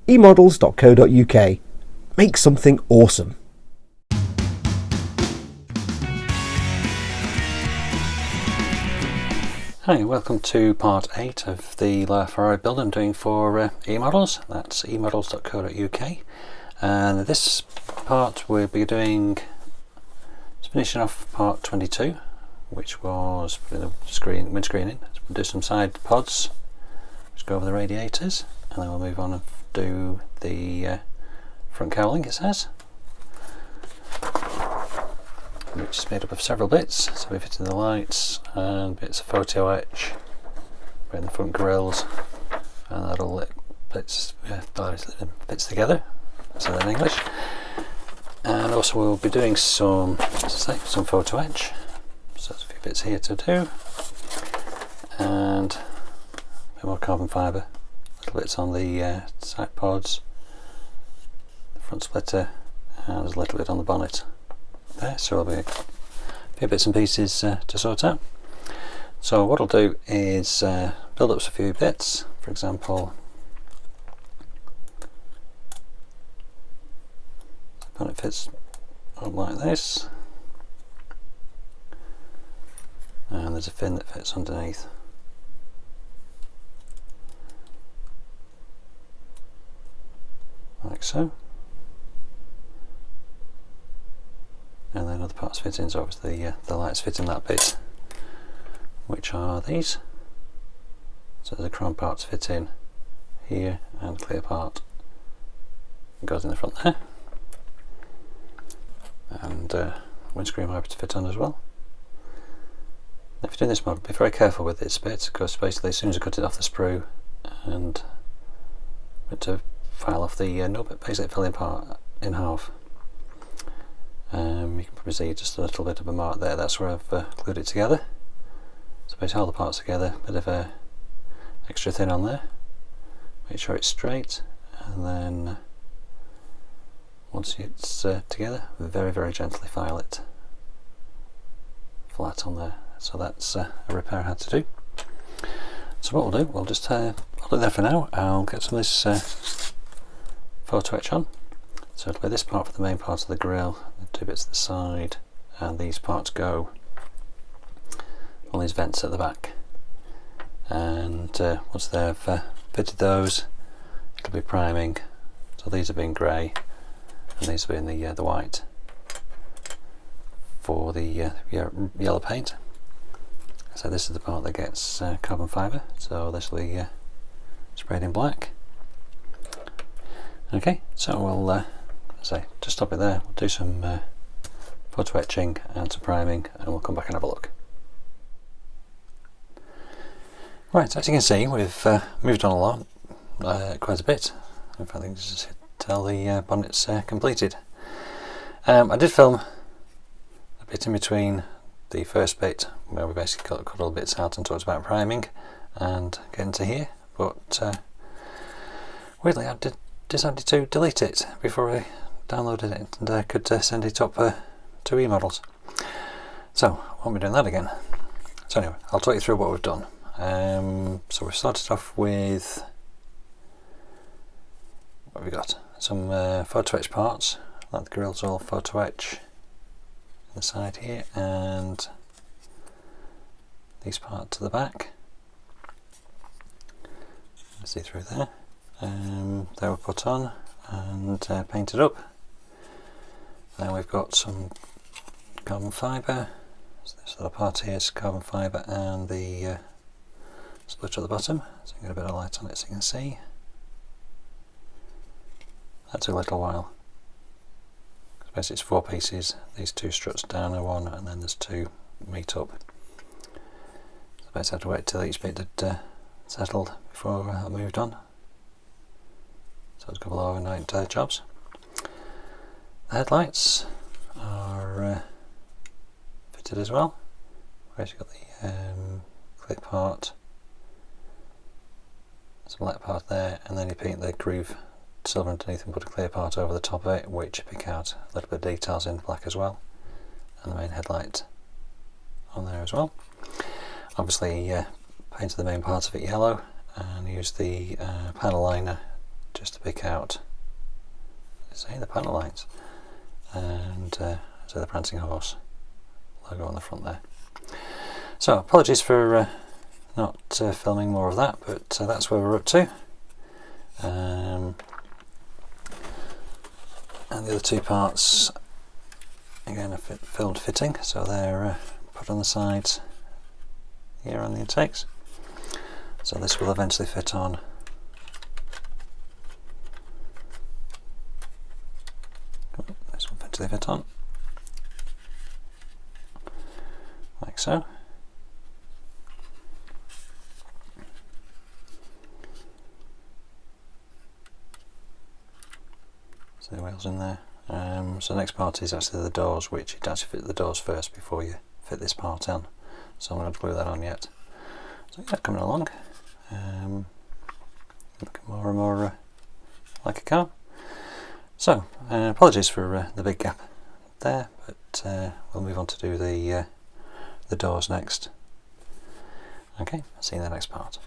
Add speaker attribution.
Speaker 1: eModels.co.uk. Make something awesome.
Speaker 2: Hi, welcome to part 8 of the LaFerrari build I'm doing for eModels. That's eModels.co.uk, and this part we'll be doing, finishing off part 22, which was putting the windscreen in. So we'll do some side pods, just go over the radiators, and then we'll move on and do the front cowling, it says, which is made up of several bits. So we're fitting the lights and bits of photo etch, in the front grills, and that all fits together, so that in English. And also we'll be doing some, as I say, some photo etch. So there's a few bits here to do, and a bit more carbon fibre, little bits on the side pods, the front splitter, and there's a little bit on the bonnet there, so there'll be a few bits and pieces to sort out. So what I'll do is build up a few bits. For example, the bonnet fits up like this, and there's a fin that fits underneath. Like so. And then other parts fit in, so obviously the lights fit in that bit, which are these. So there's a chrome part to fit in here, and a clear part goes in the front there, and windscreen wiper to fit on as well. If you're doing this model, be very careful with this bit, because basically as soon as you cut it off the sprue and to file off the nub, basically filling part in half. You can probably see just a little bit of a mark there. That's where I've glued it together. So basically hold the parts together, a bit of extra thin on there, make sure it's straight, and then once it's together, very very gently file it flat on there. So that's a repair I had to do. So what we'll do, we'll just hold it there for now. I'll get some of this photo etch on. So it'll be this part for the main part of the grille, the two bits at the side, and these parts go on these vents at the back. And once they've fitted those, it'll be priming. So these are being grey, and these will be in the white for the yellow paint. So this is the part that gets carbon fibre, so this will be sprayed in black. Okay, so we'll just stop it there. We'll do some photo etching and some priming, and we'll come back and have a look. Right, as you can see, we've moved on a lot, quite a bit. In fact, I think this is till the bonnet's completed. I did film a bit in between the first bit where we basically cut all the bits out and talked about priming and getting to here, but weirdly I decided to delete it before I downloaded it, and I could send it up to eModels. So I won't be doing that again. So anyway, I'll talk you through what we've done. So we've started off with, what have we got? Some photo etch parts, like the grill's all photo etch on the side here, and these parts to the back. See through there. They were put on and painted up. Then we've got some carbon fibre. So this little part here is carbon fibre, and the splitter at the bottom. So I'm going to get a bit of light on it so you can see. That took a little while. Basically it's 4 pieces. These 2 struts down are one, and then there's 2 meet up. So basically I had to wait till each bit had settled before I moved on. So it's a couple of overnight jobs. The headlights are fitted as well. Whereas you've got the clear part, some light part there, and then you paint the groove silver underneath and put a clear part over the top of it, which you pick out a little bit of details in black as well, and the main headlight on there as well. Obviously painted the main part of it yellow and used the panel liner just to pick out, say, the panel lines, and so the Prancing Horse logo on the front there. So apologies for not filming more of that, but that's where we're up to. And the other two parts, again, are filmed fitting, so they're put on the sides here on the intakes. So this will eventually fit on like so. So the wheels in there. So the next part is actually the doors, which you'd actually fit the doors first before you fit this part on. So I'm not going to glue that on yet. So yeah, coming along. Looking more and more like a car. So apologies for the big gap there, but we'll move on to do the doors next. Okay, I'll see you in the next part.